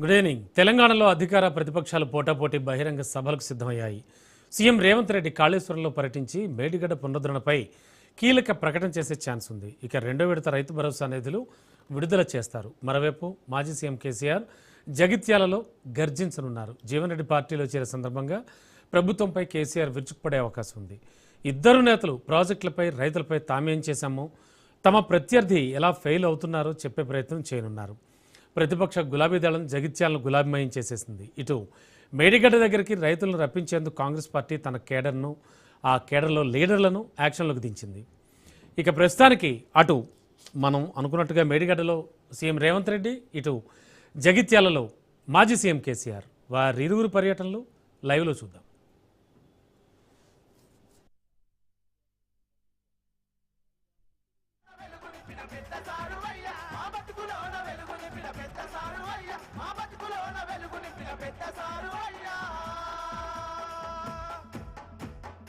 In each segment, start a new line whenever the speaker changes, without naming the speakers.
Good evening. తెలంగాణలో అధికార ప్రతిపక్షాలు పోటాపోటీ బహిరంగ సభలకు సిద్ధమయ్యాయి. సీఎం రేవంత్ రెడ్డి కాళేశ్వరంలో పర్యటించి మేడిగడ్డ పునరుద్ధరణపై కీలక ప్రకటన చేసే ఛాన్స్ ఉంది. ఇక రెండో విడత రైతు భరోసా నిధులు విడుదల చేస్తారు. మరోవైపు మాజీ సీఎం కేసీఆర్ జగిత్యాలలో గర్జించనున్నారు. జీవన్ రెడ్డి పార్టీలో చేరే సందర్భంగా ప్రభుత్వంపై కేసీఆర్ విరుచుకుపడే అవకాశం ఉంది. ఇద్దరు నేతలు ప్రాజెక్టులపై రైతులపై తామేం చేశామో, తమ ప్రత్యర్థి ఎలా ఫెయిల్ అవుతున్నారో చెప్పే ప్రయత్నం చేయనున్నారు. ప్రతిపక్ష గులాబీ దళం జగిత్యాలను గులాబీమయం చేసేసింది. ఇటు మేడిగడ్డ దగ్గరికి రైతులను రప్పించేందుకు కాంగ్రెస్ పార్టీ తన కేడర్ను, ఆ కేడర్లో లీడర్లను యాక్షన్లోకి దించింది. ఇక ప్రస్తుతానికి అటు మనం అనుకున్నట్టుగా మేడిగడ్డలో సీఎం రేవంత్ రెడ్డి, ఇటు జగిత్యాలలో మాజీ సీఎం కేసీఆర్ వారిరువురు పర్యటనలు లైవ్లో చూద్దాం.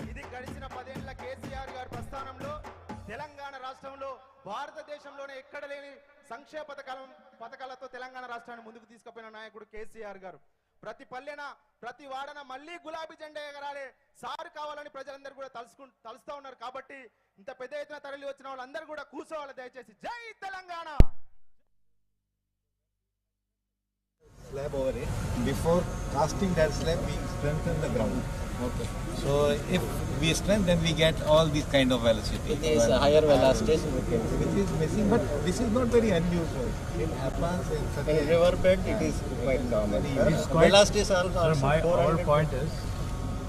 ఇది గడిచిన 10 ఏళ్ల కేసీఆర్ గారి ప్రస్థానంలో తెలంగాణ రాష్ట్రంలో భారతదేశంలోనే ఎక్కడ లేని సంక్షేమ పథకాలతో తెలంగాణ రాష్ట్రాన్ని ముందుకు తీసుకుపోయిన నాయకుడు కేసీఆర్ గారు. ప్రతి పల్లెన ప్రతి వాడన మళ్ళీ గులాబీ జెండా ఎగరాలే సారు కావాలని ప్రజలందరూ కూడా తలుస్తూ ఉన్నారు. కాబట్టి ఇంత పెద్ద ఎత్తున తరలి వచ్చిన వాళ్ళందరూ కూడా కూర్చోవాలి దయచేసి. జై Telangana.
Slab over it. Before casting that slab, we strengthen the ground. Okay. So if we strengthen, then we get all these kind of velocity.
It is higher velocity,
which is missing, but this is not very unusual. It happens in such
in riverbed. It is quite common. Velocities are also.
My whole point is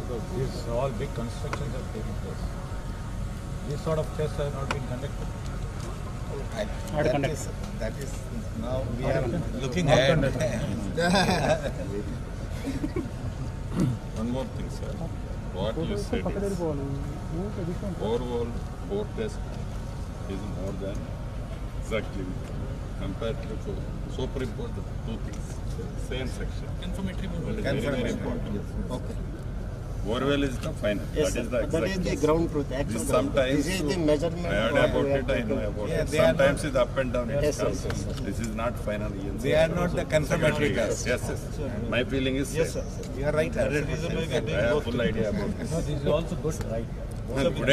because these all big constructions have taken place. These sort of tests have not been conducted.
That is now we are looking at.
One more thing, sir. What you said is overall 4 test is more than exactly compared to superimpose the 2 things. Same section. Confirmatory very important.
Okay.
Borewell is the final.
Yes,
that is the
that
exact
is the
test.
ground truth.
This
Actual
sometimes
this is the measurement.
I heard about it. I know about
Yeah,
it.
they are
Sometimes it's up and down.
Yes, yes.
This is not final.
They are not the confirmatory tests.
Yes, yes. My feeling is
Yes, sir. You are right.
I have full idea about this.
No, this is also good, right?
Good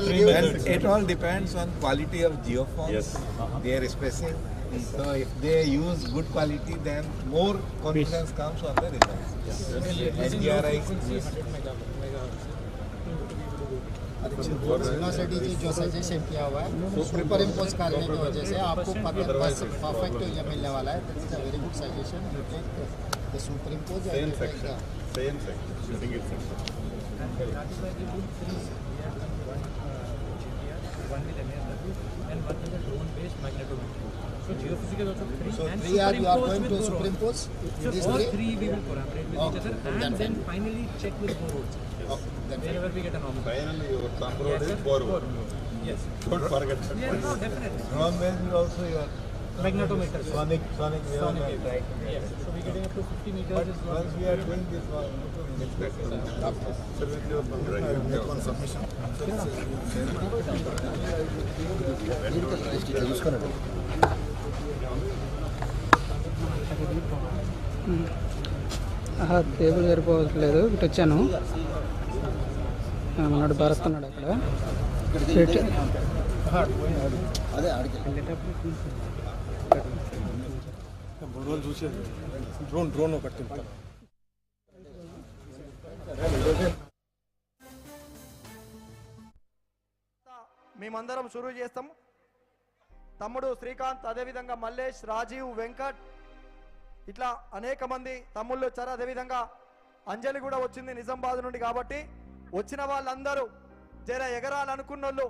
idea.
It all depends on quality of geoforms.
Yes.
Their spacing. So if they use good quality, then more confidence comes on the results. SDRI.
University की जो suggestion किया हुआ है super impose करने की वजह से आपको परफेक्ट ये मिलने वाला है. That is a very good suggestion. You take the superimpose
Same section. Same section. Shooting it section.
So geophysical also 3
So
and
3 are you are going to
superimpose with
superimpose
So
these
all
3?
3 we will collaborate with each other and then finally check with more roads. Wherever we get a normal.
Finally, your thumb road is forward.
Yes.
Don't forget that.
Yeah, no, definitely.
Ground-based is also your
Magnetometer.
sonic
Sonic
wave.
wave, right. Yes. So we're getting up to 50 meters
But
is one.
once we are doing this one,
table సరిపోవట్లేదు. ఇటు వచ్చాను. మనోడు భరస్తున్నాడు అక్కడ.
అదే ఆడికి
drone ఒకటి తింటాను. మేమందరం షురూ చేస్తాం. తమ్ముడు శ్రీకాంత్, అదేవిధంగా మల్లేష్, రాజీవ్, వెంకట్, ఇట్లా అనేక మంది తమ్ముళ్ళు వచ్చారు. అదేవిధంగా అంజలి కూడా వచ్చింది నిజామాబాద్ నుండి. కాబట్టి వచ్చిన వాళ్ళందరూ జర ఎగరాలనుకున్నోళ్ళు,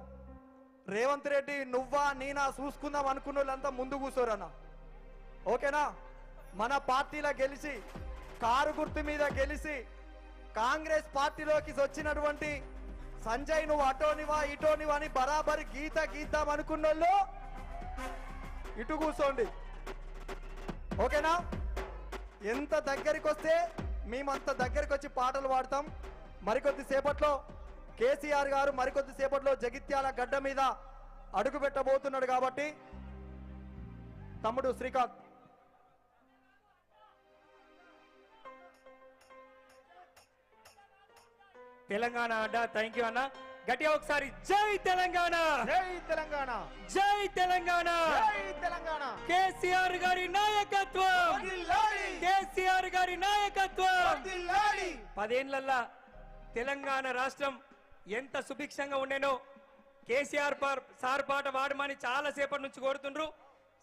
రేవంత్ రెడ్డి నువ్వా నేనా చూసుకుందాం అనుకున్న వాళ్ళంతా ముందు కూర్చోరన్న. ఓకేనా? మన పార్టీలో గెలిచి కారు గుర్తు మీద గెలిచి కాంగ్రెస్ పార్టీలోకి వచ్చినటువంటి సంజయ్ నువ్వు అటోనివా ఇటోనివా అని బరాబరి గీద్దాం అనుకున్నోళ్ళు ఇటు కూర్చోండి. ఓకేనా? ఎంత దగ్గరికి వస్తే మేమంత దగ్గరికి వచ్చి పాటలు పాడతాం. మరికొద్ది సేపట్లో కేసీఆర్ గారు మరికొద్ది సేపట్లో జగిత్యాల గడ్డ మీద అడుగు పెట్టబోతున్నాడు. కాబట్టి తమ్ముడు శ్రీకాంత్
తెలంగాణ అడ్డా. థ్యాంక్ యూ అన్న. గట్టిగా ఒకసారి జై తెలంగాణ,
జై తెలంగాణ,
జై తెలంగాణ,
జై తెలంగాణ.
కేసీఆర్ గారి నాయకత్వం, కేసీఆర్ గారి నాయకత్వం. 10 ఏళ్లల్లా తెలంగాణ రాష్ట్రం ఎంత సుభిక్షంగా ఉండేనో కేసీఆర్ సార్ పాట వాడమని చాలా సేపటి నుంచి కోరుతుండ్రు.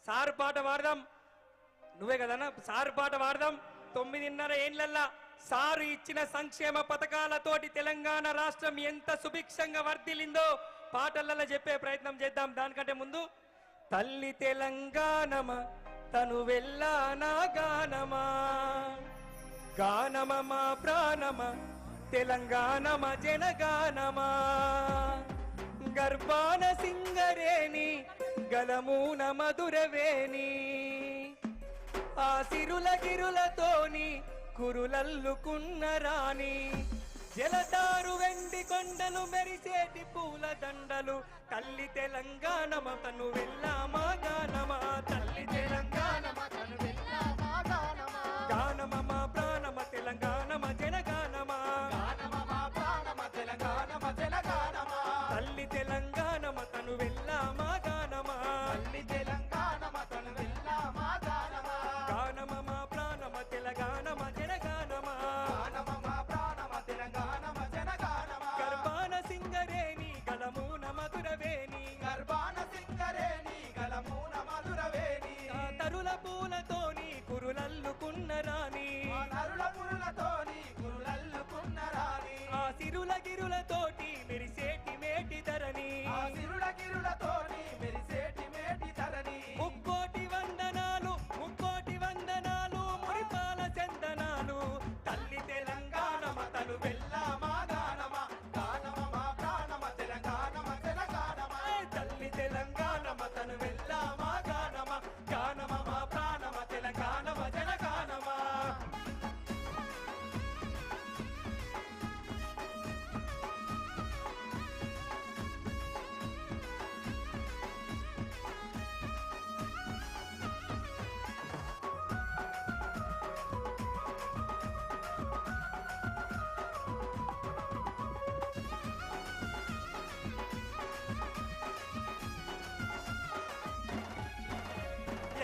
సార్ పాట వాడదాం. నువ్వే కదన్నా సార్ పాట వాడదాం. 9.5 ఏళ్లల్లా సారు ఇచ్చిన సంక్షేమ పథకాలతోటి తెలంగాణ రాష్ట్రం ఎంత సుభిక్షంగా వర్ధిల్లిందో పాటలలో చెప్పే ప్రయత్నం చేద్దాం. దానికంటే ముందు తల్లి తెలంగాణమా తను వెళ్ళానా గానమా, గానమా మా ప్రాణమా తెలంగాణమా జనగానమా, గర్భాన సింగరేణి గలమూన మధురవేణి, ఆ సిరుల గిరులతోని కురులల్లుకున్న రాణి, జలతారు వెండి కొండలు మెరిసేటి పూల దండలు, తల్లి తెలంగాణమ తను వెళ్ళామా గానమా, తల్లి తెలంగాణమ తను వెళ్ళామా గానమా, గానమ మా ప్రాణమ తెలంగాణమ జనగానమా, గానమ మా ప్రాణమ తెలంగాణమ జనగానమా, తల్లి తెలంగాణమ తను వెళ్ళామా గానమా, తల్లి తెలంగాణమ తను వెళ్ళామా గానమా, గానమ మా ప్రాణమ తెలంగాణమ జనగానమా, గానమ మా ప్రాణమ తెలంగాణమ జనగానమా, గర్భాన సింగరేణి గలమూన మధురవేణి, గర్భాన సింగరేణి గలమూన మధురవేణి, తరుల పూలతోని కురులల్లుకున్న రాణి, తరుల పూలతోని కురులల్లుకున్న రాణి, ఆ సిరుల గిరులతోటి మెరిసేటి మేటి ధరణి, ఆ సిరుల గిరులతోని మెరిసేటి మేటి ధరణి, ముక్కోటి వందనాలు ముక్కోటి వందనాలు మురిపాల చందనాలు, తల్లి తెలంగాణమ తను వెళ్ళామా గానమ, గానమ మా ప్రాణమ తెలంగాణమ తెలంగాణమ, తల్లి తెలంగాణమ తను వెళ్ళామా గానమ, గానమ మా ప్రాణమ తెలంగాణమ జనగానమ.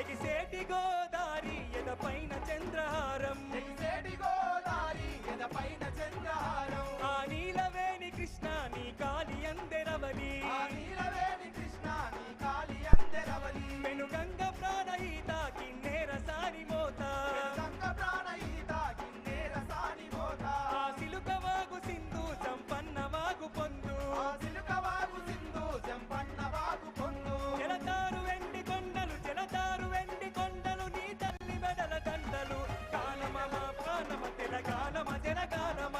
ఎగిసేటి గోదారి ఎదపైన చంద్రహారం, ఎగిసేటి గోదారి ఎదపైన చంద్రహారం, ఆ నీలవేణి కృష్ణ నీ కాలి అందెరవలి, ఆ నీలవేణి కృష్ణ నీ కాలి అందెరవలి, వెనుగంగ ప్రాణహిత కిన్నెర సాని మోత, వెనుగంగ ప్రాణహిత కిన్నెర సాని మోత, ఆ సిలుక వాగు సింధు సంపన్న వాగు పొందు, ఆ సిలుక వాగు సింధు సంపన్న వాగు పొందు, జలతారు వెండి కొండలు జలతారు వెండి కొండలు నీ తల్లి మెడల దండలు, గానమ మా ప్రాణమ తెలంగాణమ జనగానమ,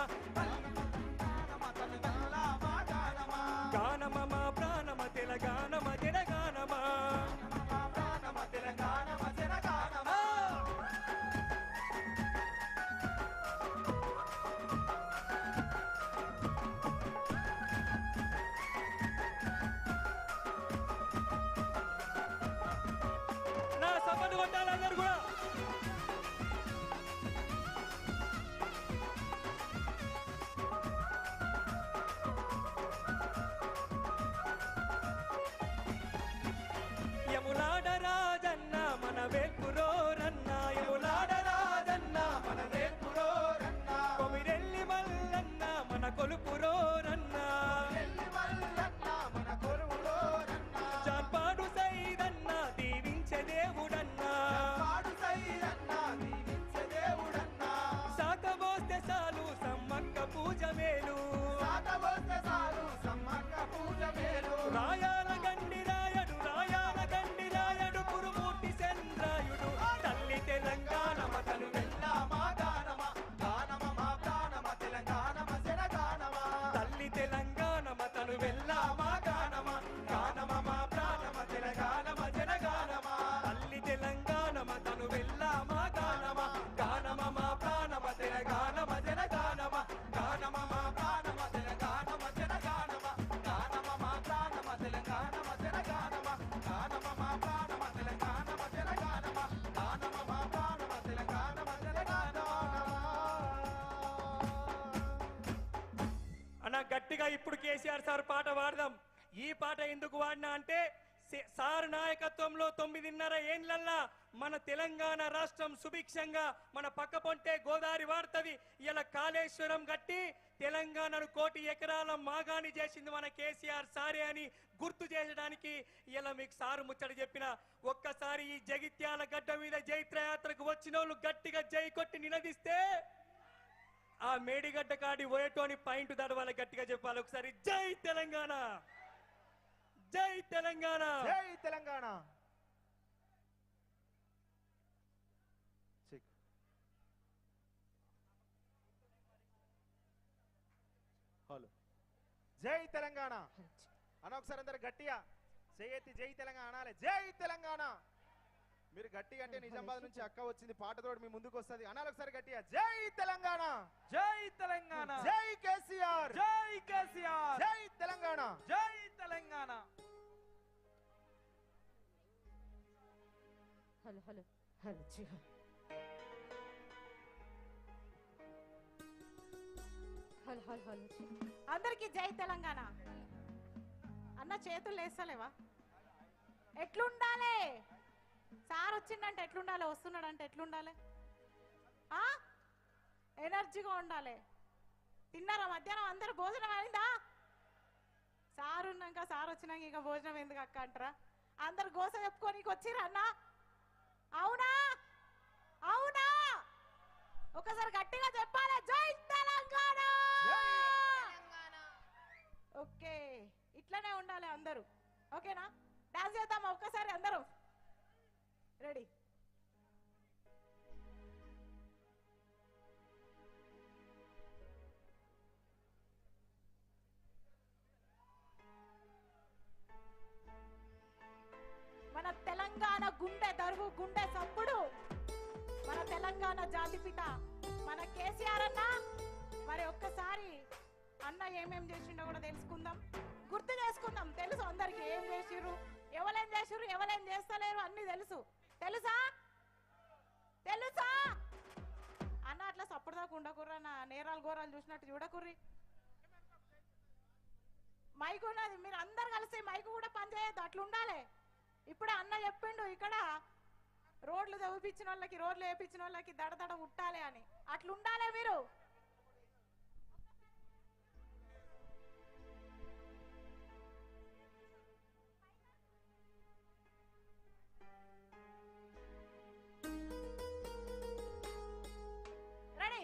గానమ మా ప్రాణమ తెలంగాణమ జనగానమ, ప్రాణమ తెలంగాణమ జనగానమ. ఇప్పుడు కేసీఆర్ సార్ పాట పాడదాం. ఈ పాట ఎందుకు వాడినా అంటే సార్ నాయకత్వంలో 9.5 ఏళ్లల్లా మన తెలంగాణ రాష్ట్రం సుభిక్షంగా మన పక్క పొంటే గోదావరి వాడుతుంది. ఇలా కాళేశ్వరం కట్టి తెలంగాణను 1 కోటి ఎకరాల మాగాని చేసింది మన కేసీఆర్ సారే అని గుర్తు చేయడానికి ఇలా మీకు సారు ముచ్చట చెప్పిన. ఒక్కసారి ఈ జగిత్యాల గడ్డ మీద జైత్రయాత్రకు వచ్చిన వాళ్ళు గట్టిగా జై కొట్టి నిలదీస్తే ఆ మేడిగడ్డ కాడి పోయేటోని పాయింట్ దడవాల గట్టిగా చెప్పాలి. ఒకసారి జై తెలంగాణ, జై తెలంగాణ,
జై తెలంగాణ. హలో, జై తెలంగాణ అన్న ఒకసారి అందరు గట్టిగా చేయెత్తి జై తెలంగాణ అనాలి. జై తెలంగాణ. మీరు గట్టిగా అంటే నిజామాబాద్ నుంచి అక్క వచ్చింది పాటతోటి మీ ముందుకు వస్తుంది అనాలి. ఒకసారి గట్టిగా జై తెలంగాణ,
జై తెలంగాణ,
జై కేసీఆర్,
జై కేసీఆర్,
జై తెలంగాణ,
జై Telangana.
Hello hello hello hello hello hello అందరికి జై తెలంగాణ అన్న. చేతులు వేస్తలేవా? ఎట్లుండాలి? సార్ వచ్చిందంటే ఎట్లుండాలి? వస్తున్నాడంటే ఎట్లుండాలి? ఎనర్జీగా ఉండాలి. తిన్నారా మధ్యాహ్నం? అందరు భోజనం అయిందా? సార్ ఉన్నాక సార్ వచ్చినాక ఇక భోజనం ఎందుకు అక్క అంటారా? అందరు గోస చెప్పుకోనికి వచ్చిరా అన్న? అవునా అవునా? ఒకసారి గట్టిగా చెప్పాలి జై తెలంగాణ. ఓకే, ఇట్లనే ఉండాలి అందరూ. ఓకేనా? డాన్స్ చేద్దామా ఒక్కసారి అందరూ? రెడీ? మన తెలంగాణ గుండె దరువు, గుండె సప్పుడు, మన తెలంగాణ జాతిపిత మన కేసీఆర్ అన్న. మరి ఒక్కసారి అన్న ఏమేం చేసిండో కూడా తెలుసుకుందాం, గుర్తు చేసుకుందాం. తెలుసు అందరికి ఏం చేసిర్రు, ఎవరేం చేసిర్రు, ఎవరేం చేస్తలేరు అన్ని తెలుసు. తెలుసా? తెలుసా అన్న? అట్లా సప్పుడుదాకా ఉండకుర్రా, నా నేరాలు ఘోరాలు చూసినట్టు చూడకుర్రి. మైకు ఉన్నది, మీరు అందరు కలిసి మైకు కూడా పనిచేయద్దు, అట్లా ఉండాలి. ఇప్పుడు అన్న చెప్పిండు ఇక్కడ రోడ్లు తెప్పించిన వాళ్ళకి, రోడ్లు వేయించిన వాళ్ళకి దడదడ ఉట్టాలి అని. అట్లుండాలి మీరు. రెడీ?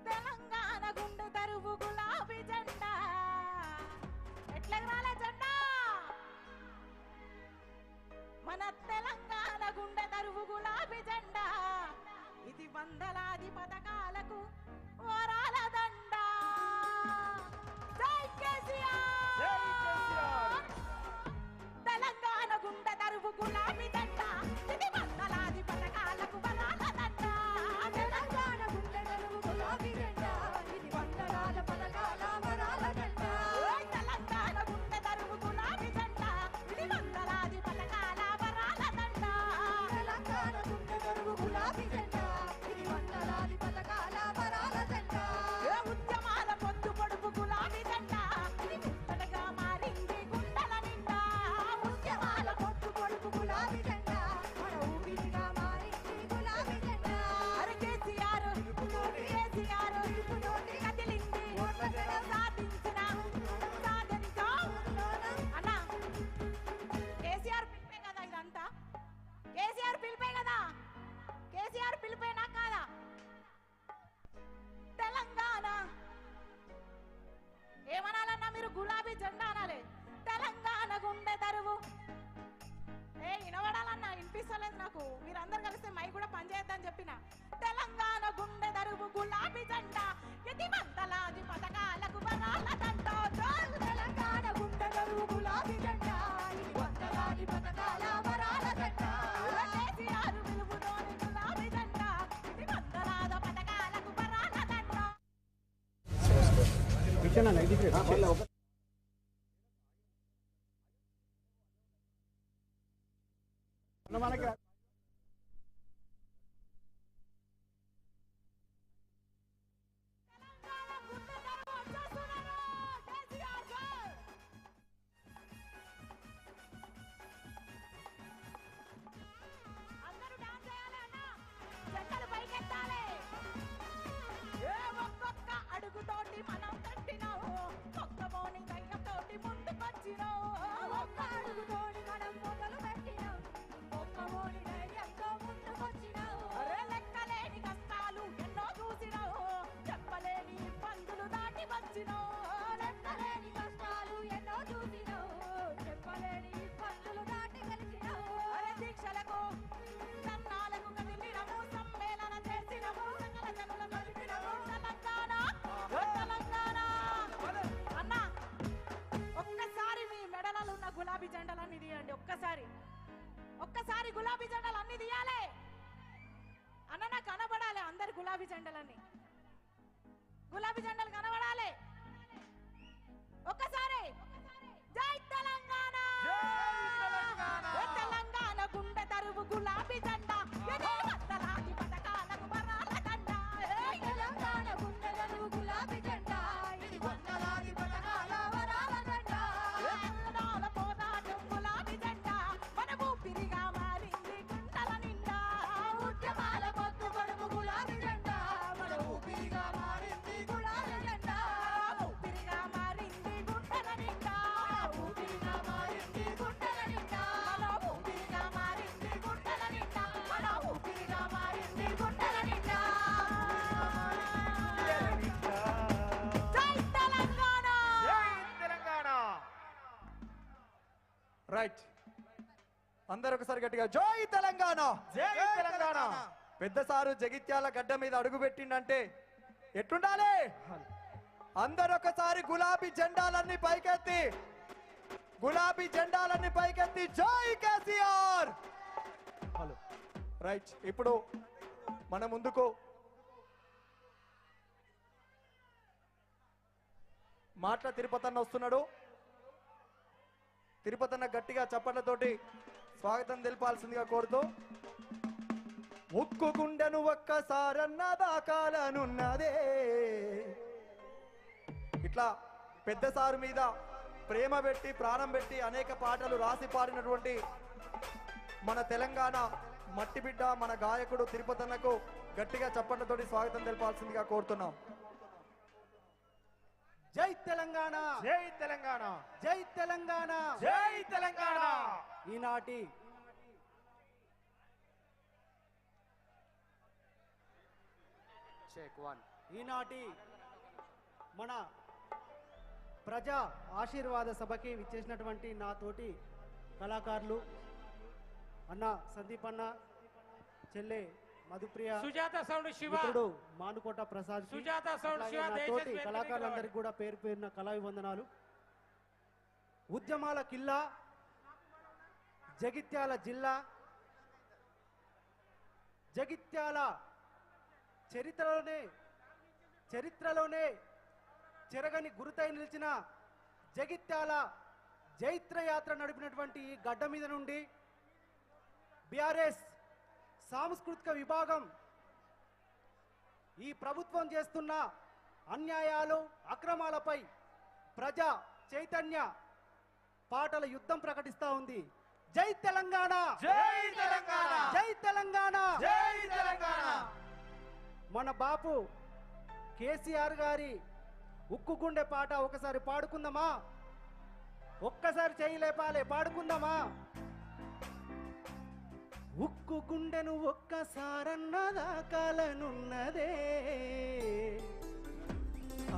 తెలంగాణ గుండె తరువు గులాబీ జెండా ఎట్లెగరాలే జెండా. మన తెలంగాణ గుండె తరువు గులాబీ జెండా, ఇది వందలాది పథకాలకు వరాల దండ. జై కేసీఆర్. తెలంగాణ గుండె తరువు గులాబీ జెండా, ఇది వందలాది పథకాలకు వరాల దండ. తెలంగాణ గుండె తరువు గులాబీ జెండా, ఇది వందలాద పథకాల వరాల దండ. తెలంగాణ గుండె తరువు గులాబీ జెండా, ఇది వందలాది పథకాల వరాల దండ. తెలంగాణ గుండె తరువు గులాబీ జెండా, ఇది వందలాది పథకాల వరాల దండ. ఉద్యమాల పొద్దు పొడుపు గులాబీ జెండా, ఇది ముట్టడిగా మారింది గుండెల నిండా. ఉద్యమాల పొద్దు పొడుపు గులాబీ జెండా, మన ఊపిరిగా మారింది గులాబీ జెండా. అరే కేసీఆర్ కేసీఆర్ కదిలింది సాధించిన సాధనిక అన్న. కేసీఆర్ పిలిపే కదా ఇదంతా? కేసీఆర్ పిలిపే కదా? కేసీఆర్ పిలిపేనా కాదా? తెలంగాణ ఏమనాలన్నా మీరు? గులాబీ జెండా అనాలి. తెలంగాణ గుండె తరువు వినబడాలన్నా, వినిపిస్తలేదు నాకు. మీరందరు కలిస్తే మై కూడా పనిచేద్దని చెప్పిన. తెలంగాణ గుండె తరువు గులాబీ జెండా, ఇది వందలాది పథకాలకు వరాల దండ. తెలంగాణ గుండె తరువు గులాబీ జెండా, ఇది వందలాది పథకాల వరాల దండ. కేసీఆర్ పిలుపుతోని గులాబీ జెండా, ఇది వందలాద పథకాలకు వరాల దండ.
మనకి
ఒక్కసారి గులాబీ జెండాలు అన్ని తీయాలి అన్న, నాకు కనబడాలి అందరు గులాబీ జెండాలన్నీ, గులాబీ జెండాలు కనబడాలి ఒక్కసారి. జై తెలంగాణ, తెలంగాణ గుండె తరువు గులాబీ జెండా, వందలాది పథకాలకు వరాల జెండా. తెలంగాణ గుండె తరువు గులాబీ జెండా, ఇది వందలాది పథకాల వరాల జెండా. పోరాటం గులాబీ జెండా, మన ఊపిరిగా మారింది గుంటల నిండా. ఉద్యమాల పొత్తు పొడుపు గులాబీ జెండా, మన ఊపిరిగా మారింది గులాబీ జెండా. ఊపిరిగా మారింది గుంటల నిండా, ఊపిరిగా మారింది గుంటల నిండా. మన ఊపిరిగా మారింది గుంటల నిండా, మన ఊపిరిగా మారింది గుంటల నిండా. జై తెలంగాణ,
జై తెలంగాణ. రైట్, అందరు ఒకసారి గట్టిగా జై తెలంగాణ, జై తెలంగాణ. పెద్ద సారు జగిత్యాల గడ్డ మీద అడుగు పెట్టిండంటే ఎట్టుండాలి? అందరు ఒకసారి గులాబీ జెండాలన్నీ పైకెత్తి, గులాబీ జెండాలన్నీ పైకెత్తి జై కేసీఆర్. Hello, right. ఇప్పుడు మన ముందుకు మాట్ల తిరుపతన్న వస్తున్నాడు. తిరుపతన్న గట్టిగా చప్పట్లతోటి స్వాగతం తెలపాల్సిందిగా కోరుతూ, ఉక్కు గుండెను ఒక్కసారన్న దాకాలనున్నదే. ఇట్లా పెద్ద సారు మీద ప్రేమ పెట్టి ప్రాణం పెట్టి అనేక పాటలు రాసి పాడినటువంటి మన తెలంగాణ మట్టి బిడ్డ మన గాయకుడు తిరుపతన్నకు గట్టిగా చప్పట్లతోటి స్వాగతం తెలపాల్సిందిగా కోరుతున్నాం.
జై తెలంగాణ,
జై తెలంగాణ,
జై తెలంగాణ,
జై తెలంగాణ.
ఈనాటి ఈనాటి మన ప్రజా ఆశీర్వాద సభకి విచ్చేసినటువంటి నా తోటి కళాకారులు అన్న సందీప్ అన్న, చెల్లె మధుప్రియ,
సుజాత సౌండ్ శివ,
మిత్రుడు మానుకోట ప్రసాద్,
సుజాత సౌండ్ శివ,
నా తోటి కళాకారులందరికీ కూడా పేరు పేరున కళాభివందనాలు. ఉద్యమాల కిల్లా జగిత్యాల జిల్లా, జగిత్యాల చరిత్రలోనే చెరగని గురుతై నిలిచిన జగిత్యాల జైత్రయాత్ర నడిపినటువంటి ఈ గడ్డ మీద నుండి బీఆర్ఎస్ సాంస్కృతిక విభాగం ఈ ప్రభుత్వం చేస్తున్న అన్యాయాలు అక్రమాలపై ప్రజా చైతన్య పాటల యుద్ధం ప్రకటిస్తా ఉంది. జై తెలంగాణ,
జై తెలంగాణ,
జై తెలంగాణ,
జై తెలంగాణ.
మన బాపు కేసీఆర్ గారి ఉక్కు గుండె పాట ఒకసారి పాడుకుందామా? ఒక్కసారి చేయలేపాలే, పాడుకుందామా? ఉక్కు గుండెను ఒక్కసారన్న దాకాలనున్నదే,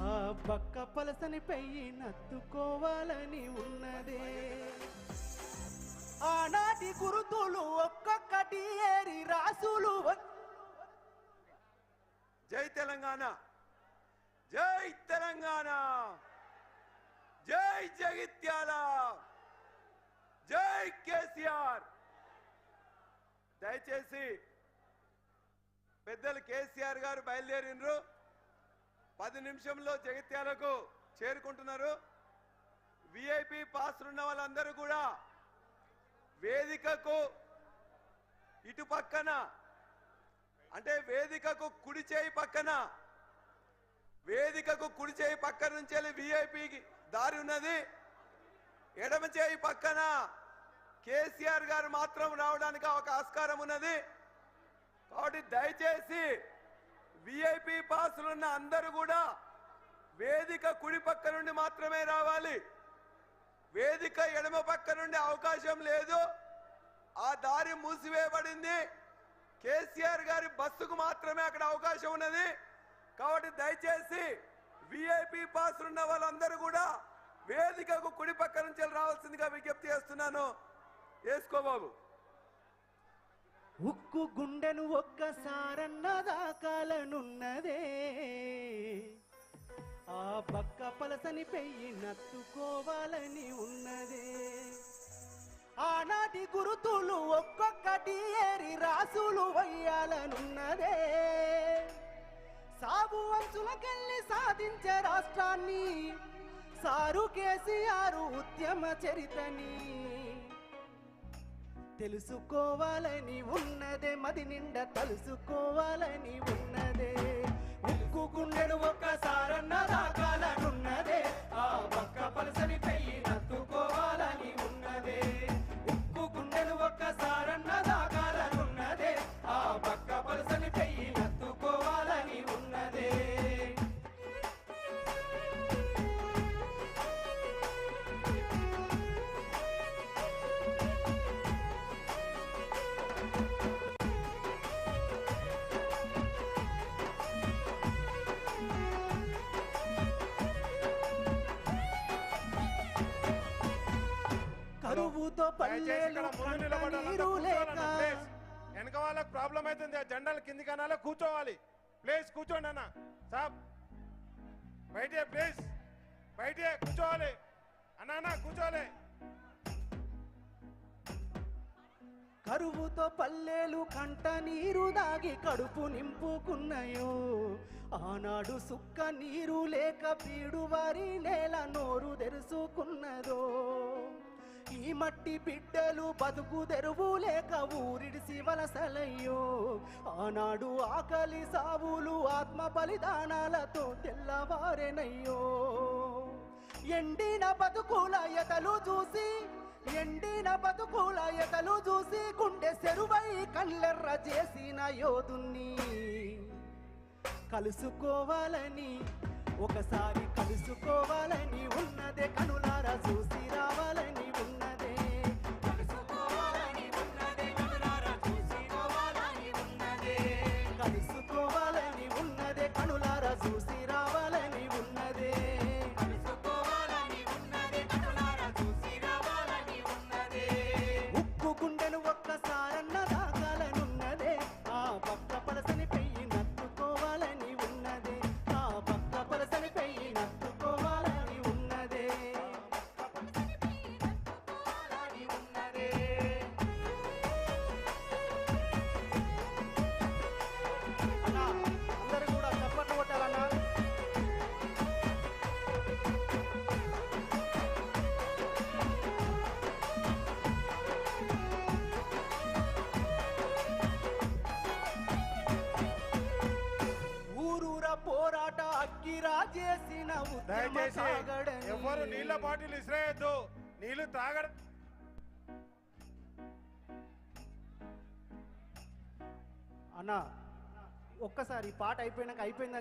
ఆ బక్క పలసని పెయ్యి నత్తుకోవాలని ఉన్నదే. ఆనాటి గురుతులు ఒక్కొక్కటి ఏరి రాసులు.
జై తెలంగాణ, జై తెలంగాణ, జై జగిత్యాల, జై కేసీఆర్. దయచేసి పెద్దలు కేసీఆర్ గారు బయలుదేరినరు, 10 నిమిషంలో జగిత్యాలకు చేరుకుంటున్నారు. విఐపి పాస్ ఉన్న వాళ్ళందరూ కూడా వేదికకు ఇటు పక్కన, అంటే వేదికకు కుడి చేయి పక్కన, వేదికకు కుడి చేయి పక్కన నుంచి వెళ్ళి విఐపికి దారి ఉన్నది. ఎడమ చేయి పక్కన కేసీఆర్ గారు మాత్రం రావడానికి ఒక ఆస్కారం ఉన్నది. కాబట్టి దయచేసి విఐపి పాసులున్న అందరూ కూడా వేదిక కుడి పక్క నుండి మాత్రమే రావాలి. వేదిక ఎడమ పక్క నుండి అవకాశం లేదు, ఆ దారి మూసివేయబడింది. కేసీఆర్ గారి బస్సుకు మాత్రమే అక్కడ అవకాశం ఉన్నది. కాబట్టి దయచేసి విఐపి పాస్ ఉన్న వాళ్ళందరూ కూడా వేదికకు కుడి పక్క నుంచి రావాల్సిందిగా విజ్ఞప్తి చేస్తున్నాను. వేసుకో బాబు.
ఉక్కు గుండెను ఒక్కసారన్న దాకాలనున్నదే, ఆ బక్క పలసని పెయ్యి నత్తుకోవాలని ఉన్నదే. ఆనాటి గురుతులు ఒక్కొక్కటి ఏరి రాసులు వయ్యాలనున్నదే సాగు అంచులకెళ్ళి సాధించే రాష్ట్రాన్ని సారు కేసీఆర్ ఉద్యమ చరితని తెలుసుకోవాలని ఉన్నదే మది నిండా తెలుసుకోవాలని ఉన్నదే ఉక్కు గుండెను ఒక్కసారన్న దాకాలనున్నదే ఆ పక్క పలసని పెయ్యి నత్తుకోవాలని ఉన్నదే ఉక్కు గుండెను ఒక్కసారన్న దాకాలనున్నదే ఆ పక్క పలసని పెయ్యి నత్తుకోవాలని ఉన్నదే కరువుతో పల్లెలు నీరు లేక
వెనక వాళ్ళకి ప్రాబ్లం అవుతుంది ఆ జెండాల కింది కనాల కూర్చోవాలి ప్లీజ్ కూర్చోండి అన్న సాబ్ బయటే ప్లీజ్ బయటే కూర్చోవాలి అన్న కూర్చోవాలి
కరువుతో పల్లెలు కంట నీరు దాగి కడుపు నింపుకున్నాయో ఆనాడు సుక్క నీరు లేక పీడు వారి నేల నోరు తెరుచుకున్నదో ఈ మట్టి బిడ్డలు బతుకు తెరువు లేక ఊరిడిసి వలసలయ్యో ఆనాడు ఆకలి సావులు ఆత్మ బలిదానాలతో తెల్లవారెనయ్యో ఎండిన బతుకుల ఎతలు చూసి గుండె సెరువై కళ్ళెర్ర చేసిన యోధుణ్ణి కలుసుకోవాలని ఒకసారి కలుసుకోవాలని ఉన్నదే కనులారా చూసి రావాలని ఉన్నదే కలుసుకోవాలని ఉన్నదే కనులారా చూసి రావాలని ఉన్నదే కలుసుకోవాలని ఉన్నదే కనులారా చూసి రావాలని ఉన్నదే కలుసుకోవాలని ఉన్నదే కనులారా చూసి రావాలని ఉన్నదే ఉక్కు గుండెను ఒక్కసారన్న దాకాలనున్నదే ఆ పక్క పలసని పెయ్యి నత్తుకోవాలని ఉన్నదే ఆ పక్క పలసని పెయ్యి నత్తుకోవాలని ఉన్నదే అన్నా అందరూ కూడా చప్పట్లు కొట్టాలన్నా ఊరూర పోరాట అక్కిరా చేసిన ఉద్యమ
దయచేసి
సాగడని
ఎవరు నీళ్ళ బాటిల్ ఇసిరేయద్దు నీళ్లు తాగడ
అన్నా ఒక్కసారి పాట అయిపోయినాక అయిపోయిందని